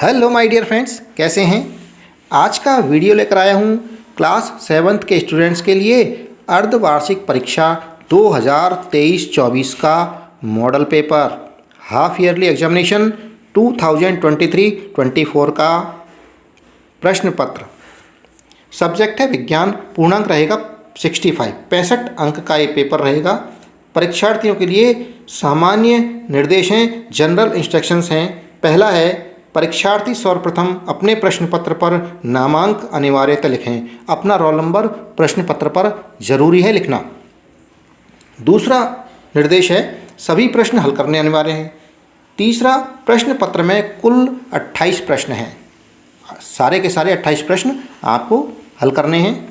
Hello my dear friends, कैसे हैं। आज का वीडियो लेकर आया हूँ क्लास 7th के स्टूडेंट्स के लिए अर्धवार्षिक परीक्षा 2023-24 का model paper half yearly examination 2023-24 का प्रश्न पत्र। सब्जेक्ट है विज्ञान। पूर्णांक रहेगा 65 अंक का ये पेपर रहेगा। परीक्षार्थियों के लिए सामान्य निर्देश हैं, जनरल इंस्ट्रक्शंस हैं। पहला है, परीक्षार्थी सर्वप्रथम अपने प्रश्न पत्र पर नामांक अनिवार्यतः लिखें। अपना रोल नंबर प्रश्न पत्र पर जरूरी है लिखना। दूसरा निर्देश है, सभी प्रश्न हल करने अनिवार्य हैं। तीसरा, प्रश्न पत्र में कुल 28 प्रश्न हैं, सारे के सारे 28 प्रश्न आपको हल करने हैं।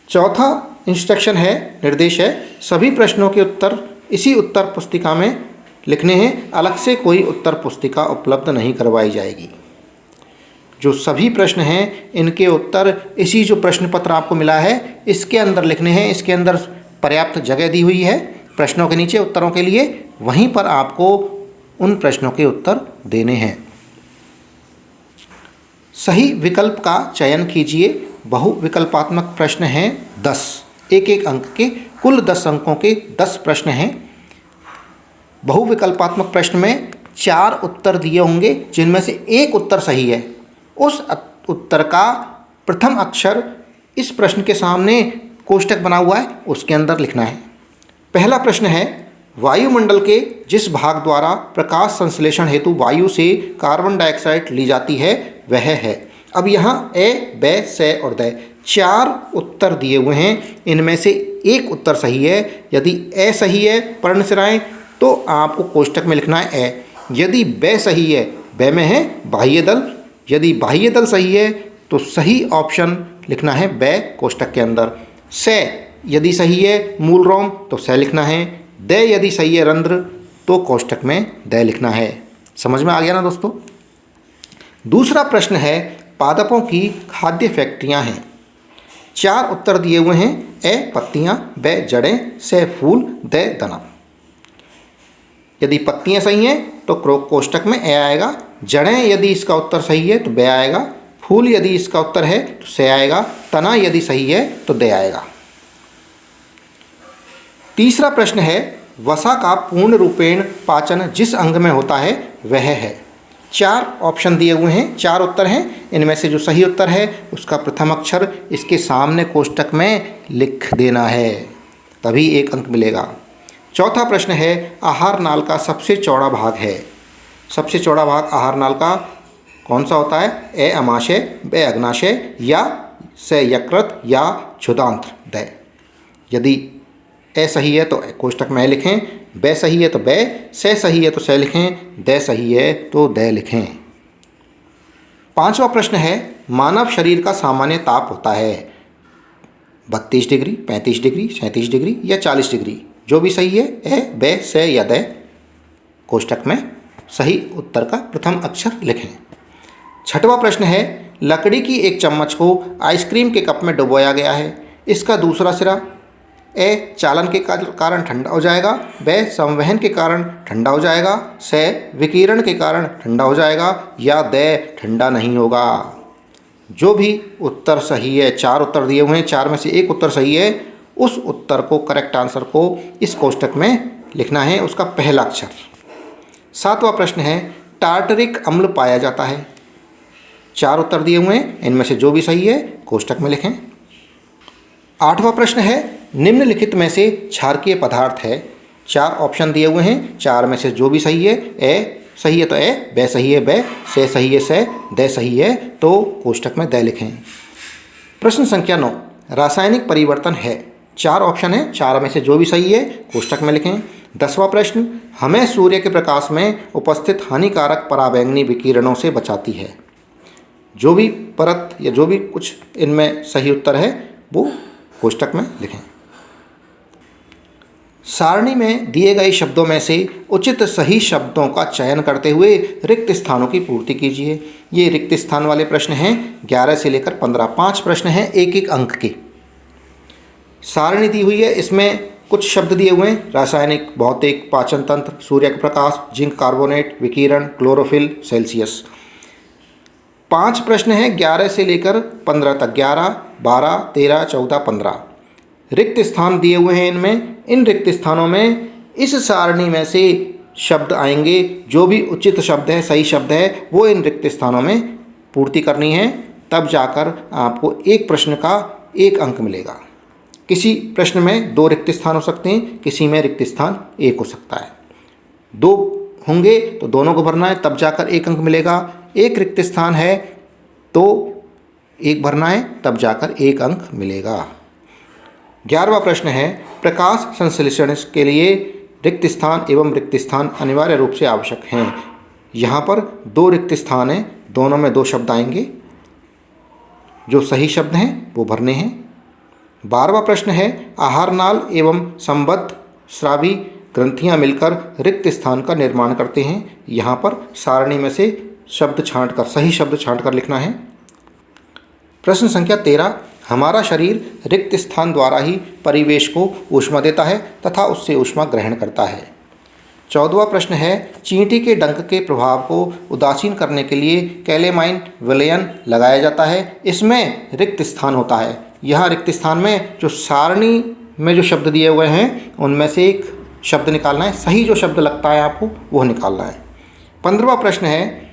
चौथा इंस्ट्रक्शन है, निर्देश है, सभी प्रश्नों के उत्तर इसी उत्तर पुस्तिका में लिखने हैं। अलग से कोई उत्तर पुस्तिका उपलब्ध नहीं करवाई जाएगी। जो सभी प्रश्न हैं इनके उत्तर इसी जो प्रश्न पत्र आपको मिला है इसके अंदर लिखने हैं। इसके अंदर पर्याप्त जगह दी हुई है प्रश्नों के नीचे उत्तरों के लिए, वहीं पर आपको उन प्रश्नों के उत्तर देने हैं। सही विकल्प का चयन कीजिए। बहुविकल्पात्मक प्रश्न हैं 10, एक अंक के, कुल 10 अंकों के 10 प्रश्न हैं। बहुविकल्पात्मक प्रश्न में 4 उत्तर दिए होंगे जिनमें से एक उत्तर सही है। उस उत्तर का प्रथम अक्षर इस प्रश्न के सामने कोष्टक बना हुआ है उसके अंदर लिखना है। पहला प्रश्न है, वायुमंडल के जिस भाग द्वारा प्रकाश संश्लेषण हेतु वायु से कार्बन डाइऑक्साइड ली जाती है वह है। अब यहाँ ए, ब, से और द 4 उत्तर दिए हुए हैं। इनमें से एक उत्तर सही है। यदि ए सही है पर्ण सिराएं तो आपको कोष्टक में लिखना है ए। यदि ब सही है, ब में है बाह्य दल। यदि बाह्य दल सही है तो सही ऑप्शन लिखना है ब कोष्टक के अंदर। से यदि सही है मूल रोम तो से लिखना है। द यदि सही है रंध्र तो कोष्टक में द लिखना है। समझ में आ गया ना दोस्तों। दूसरा प्रश्न है, पादपों की खाद्य फैक्ट्रियां हैं। 4 उत्तर दिए हुए हैं, ए पत्तियां, ब जड़ें, से फूल, द तना। यदि पत्तियां सही हैं तो कोष्टक में ए आएगा। जड़ें यदि इसका उत्तर सही है तो ब आएगा। फूल यदि इसका उत्तर है तो से आएगा। तना यदि सही है तो द आएगा। तीसरा प्रश्न है, वसा का पूर्ण रूपेण पाचन जिस अंग में होता है वह है। 4 ऑप्शन दिए हुए हैं, 4 उत्तर हैं। इनमें से जो सही उत्तर है उसका प्रथम अक्षर इसके सामने कोष्टक में लिख देना है, तभी 1 अंक मिलेगा। चौथा प्रश्न है, आहार नाल का सबसे चौड़ा भाग है। सबसे चौड़ा भाग आहार नाल का कौन सा होता है? ए अमाशय, ब अग्नाशय, या से यकृत, या क्षुदांत्र, द। यदि ए सही है तो कोष्टक में लिखें, ब सही है तो ब, से सही है तो से लिखें, द सही है तो द लिखें। पांचवा प्रश्न है, मानव शरीर का सामान्य ताप होता है 32 डिग्री, 35 डिग्री, 37 डिग्री या 40 डिग्री। जो भी सही है ए, ब, से या द कोष्टक में सही उत्तर का प्रथम अक्षर लिखें। छठवां प्रश्न है, लकड़ी की एक चम्मच को आइसक्रीम के कप में डुबोया गया है। इसका दूसरा सिरा ए चालन के कारण ठंडा हो जाएगा, ब संवहन के कारण ठंडा हो जाएगा, से विकिरण के कारण ठंडा हो जाएगा, या द ठंडा नहीं होगा। जो भी उत्तर सही है, 4 उत्तर दिए हुए हैं, 4 में से एक उत्तर सही है, उस उत्तर को, करेक्ट आंसर को इस कोष्टक में लिखना है, उसका पहला अक्षर। 7वां प्रश्न है, टार्टरिक अम्ल पाया जाता है। 4 उत्तर दिए हुए हैं, इनमें से जो भी सही है कोष्टक में लिखें। 8वां प्रश्न है, निम्नलिखित में से क्षारकीय पदार्थ है। 4 ऑप्शन दिए हुए हैं, 4 में से जो भी सही है, ए सही है तो ए, ब सही है ब, से सही है से, द सही है तो कोष्टक में द लिखें। प्रश्न संख्या 9, रासायनिक परिवर्तन है। 4 ऑप्शन है, 4 में से जो भी सही है कोष्टक में लिखें। 10वां प्रश्न, हमें सूर्य के प्रकाश में उपस्थित हानिकारक पराबैंगनी विकिरणों से बचाती है। जो भी परत या जो भी कुछ इनमें सही उत्तर है वो कोष्टक में लिखें। सारणी में दिए गए शब्दों में से उचित सही शब्दों का चयन करते हुए रिक्त स्थानों की पूर्ति कीजिए। ये रिक्त स्थान वाले प्रश्न हैं 11 से लेकर 15, 5 प्रश्न हैं 1 अंक के। सारणी दी हुई है, इसमें कुछ शब्द दिए हुए हैं, रासायनिक, भौतिक, पाचन तंत्र, सूर्य का प्रकाश, जिंक कार्बोनेट, विकिरण, क्लोरोफिल, सेल्सियस। 5 प्रश्न हैं 11 से लेकर 15 तक, 11, 12, 13, 14, 15 रिक्त स्थान दिए हुए हैं इनमें। इन रिक्त स्थानों में इस सारणी में से शब्द आएंगे, जो भी उचित शब्द है, सही शब्द है, वो इन रिक्त स्थानों में पूर्ति करनी है, तब जाकर आपको एक प्रश्न का 1 अंक मिलेगा। किसी प्रश्न में 2 रिक्त स्थान हो सकते हैं, किसी में रिक्त स्थान 1 हो सकता है। 2 होंगे तो दोनों को भरना है, तब जाकर 1 अंक मिलेगा। 1 रिक्त स्थान है तो 1 भरना है, तब जाकर 1 अंक मिलेगा। 11वां प्रश्न है, प्रकाश संश्लेषण के लिए रिक्त स्थान एवं रिक्त स्थान अनिवार्य रूप से आवश्यक हैं। यहाँ पर 2 रिक्त स्थान हैं, दोनों में 2 शब्द आएंगे, जो सही शब्द हैं वो भरने हैं। 12वां प्रश्न है, आहार नाल एवं संबद्ध स्रावी ग्रंथियाँ मिलकर रिक्त स्थान का निर्माण करते हैं। यहाँ पर सारणी में से शब्द छांटकर, सही शब्द छांटकर लिखना है। प्रश्न संख्या 13, हमारा शरीर रिक्त स्थान द्वारा ही परिवेश को ऊष्मा देता है तथा उससे ऊष्मा ग्रहण करता है। 14वां प्रश्न है, चींटी के डंक के प्रभाव को उदासीन करने के लिए कैलेमाइन विलयन लगाया जाता है। इसमें रिक्त स्थान होता है। यहाँ रिक्त स्थान में जो सारणी में जो शब्द दिए हुए हैं उनमें से एक शब्द निकालना है, सही जो शब्द लगता है आपको वो निकालना है। 15वां प्रश्न है,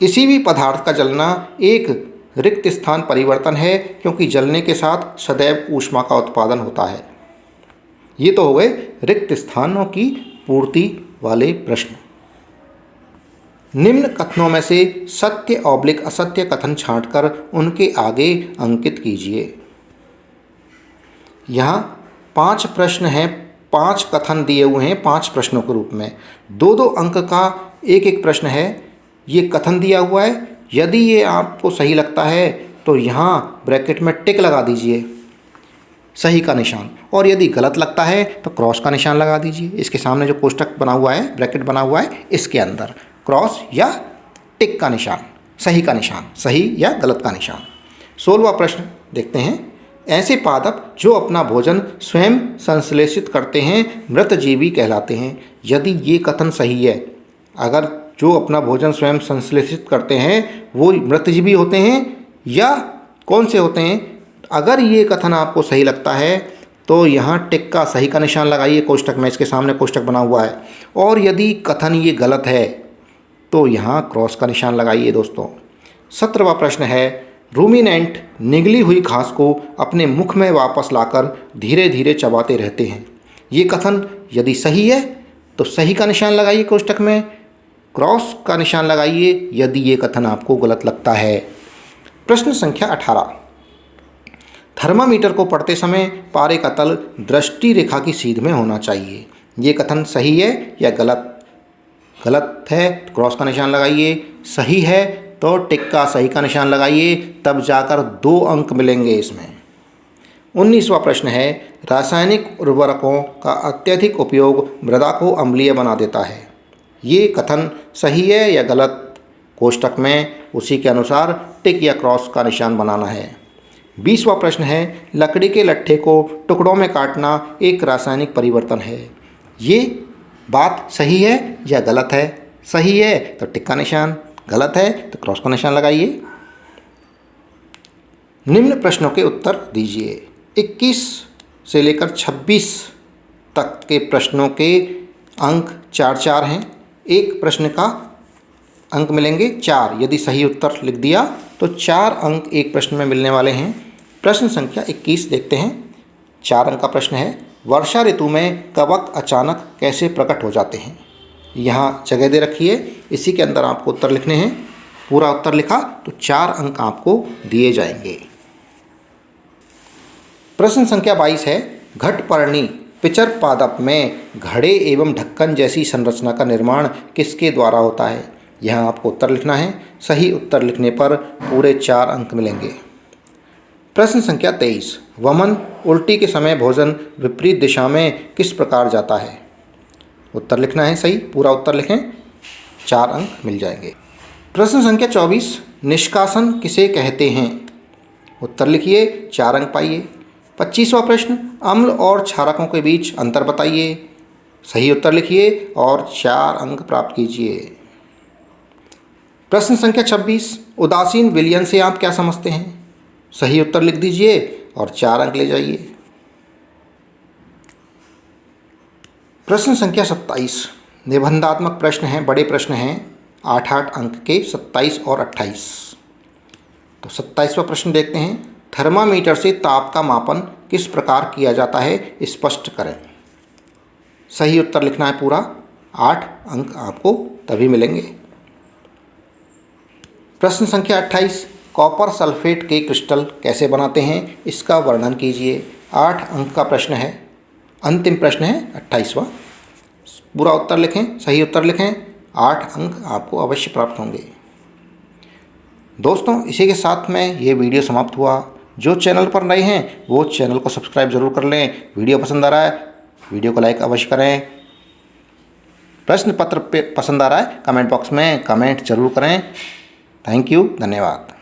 किसी भी पदार्थ का जलना एक रिक्त स्थान परिवर्तन है, क्योंकि जलने के साथ सदैव ऊष्मा का उत्पादन होता है। ये तो हो गए रिक्त स्थानों की पूर्ति वाले प्रश्न। निम्न कथनों में से सत्य/असत्य कथन छांटकर उनके आगे अंकित कीजिए। यहाँ 5 प्रश्न हैं, 5 कथन दिए हुए हैं 5 प्रश्नों के रूप में। 2-2 अंक का एक प्रश्न है। ये कथन दिया हुआ है, यदि ये आपको सही लगता है तो यहाँ ब्रैकेट में टिक लगा दीजिए, सही का निशान, और यदि गलत लगता है तो क्रॉस का निशान लगा दीजिए। इसके सामने जो कोष्टक बना हुआ है, ब्रैकेट बना हुआ है, इसके अंदर क्रॉस या टिक का निशान, सही का निशान, सही या गलत का निशान। 16वां प्रश्न देखते हैं, ऐसे पादप जो अपना भोजन स्वयं संश्लेषित करते हैं मृतजीवी कहलाते हैं। यदि ये कथन सही है, अगर जो अपना भोजन स्वयं संश्लेषित करते हैं वो मृतजीवी होते हैं या कौन से होते हैं, अगर ये कथन आपको सही लगता है तो यहाँ टिक का, सही का निशान लगाइए कोष्टक में, इसके सामने कोष्टक बना हुआ है। और यदि कथन ये गलत है तो यहाँ क्रॉस का निशान लगाइए दोस्तों। 17वां प्रश्न है, रूमिनेंट निगली हुई घास को अपने मुख में वापस लाकर धीरे धीरे चबाते रहते हैं। ये कथन यदि सही है तो सही का निशान लगाइए कोष्टक में, क्रॉस का निशान लगाइए यदि ये कथन आपको गलत लगता है। प्रश्न संख्या 18, थर्मामीटर को पढ़ते समय पारे का तल दृष्टि रेखा की सीध में होना चाहिए। ये कथन सही है या गलत? गलत है तो क्रॉस का निशान लगाइए, सही है तो टिक का, सही का निशान लगाइए, तब जाकर 2 अंक मिलेंगे इसमें। 19वां प्रश्न है, रासायनिक उर्वरकों का अत्यधिक उपयोग मृदा को अम्लीय बना देता है। ये कथन सही है या गलत? कोष्टक में उसी के अनुसार टिक या क्रॉस का निशान बनाना है। 20वां प्रश्न है, लकड़ी के लट्ठे को टुकड़ों में काटना एक रासायनिक परिवर्तन है। ये बात सही है या गलत है? सही है तो टिक का निशान, गलत है तो क्रॉस का निशान लगाइए। निम्न प्रश्नों के उत्तर दीजिए। 21 से लेकर 26 तक के प्रश्नों के अंक 4-4 हैं। एक प्रश्न का अंक मिलेंगे 4, यदि सही उत्तर लिख दिया तो 4 अंक एक प्रश्न में मिलने वाले हैं। प्रश्न संख्या 21 देखते हैं। 4 अंक का प्रश्न है, वर्षा ऋतु में कवक अचानक कैसे प्रकट हो जाते हैं? यहाँ जगह दे रखी है, इसी के अंदर आपको उत्तर लिखने हैं। पूरा उत्तर लिखा तो 4 अंक आपको दिए जाएंगे। प्रश्न संख्या 22 है, घटपर्णी पिचर पादप में घड़े एवं ढक्कन जैसी संरचना का निर्माण किसके द्वारा होता है? यहाँ आपको उत्तर लिखना है। सही उत्तर लिखने पर पूरे 4 अंक मिलेंगे। प्रश्न संख्या 23, वमन उल्टी के समय भोजन विपरीत दिशा में किस प्रकार जाता है? उत्तर लिखना है सही, पूरा उत्तर लिखें, 4 अंक मिल जाएंगे। प्रश्न संख्या 24, निष्कासन किसे कहते हैं? उत्तर लिखिए, 4 अंक पाइए। 25वां प्रश्न, अम्ल और क्षारकों के बीच अंतर बताइए। सही उत्तर लिखिए और 4 अंक प्राप्त कीजिए। प्रश्न संख्या 26, उदासीन विलयन से आप क्या समझते हैं? सही उत्तर लिख दीजिए और 4 अंक ले जाइए। प्रश्न संख्या 27, निबंधात्मक प्रश्न हैं, बड़े प्रश्न हैं, 8-8 अंक के 27 और 28। तो 27वां प्रश्न देखते हैं। थर्मामीटर से ताप का मापन किस प्रकार किया जाता है, स्पष्ट करें। सही उत्तर लिखना है पूरा, 8 अंक आपको तभी मिलेंगे। प्रश्न संख्या 28, कॉपर सल्फेट के क्रिस्टल कैसे बनाते हैं, इसका वर्णन कीजिए। 8 अंक का प्रश्न है, अंतिम प्रश्न है 28वां। पूरा उत्तर लिखें, सही उत्तर लिखें, 8 अंक आपको अवश्य प्राप्त होंगे। दोस्तों, इसी के साथ में ये वीडियो समाप्त हुआ। जो चैनल पर नए हैं वो चैनल को सब्सक्राइब ज़रूर कर लें। वीडियो पसंद आ रहा है वीडियो को लाइक अवश्य करें। प्रश्न पत्र पे पसंद आ रहा है कमेंट बॉक्स में कमेंट जरूर करें। थैंक यू, धन्यवाद।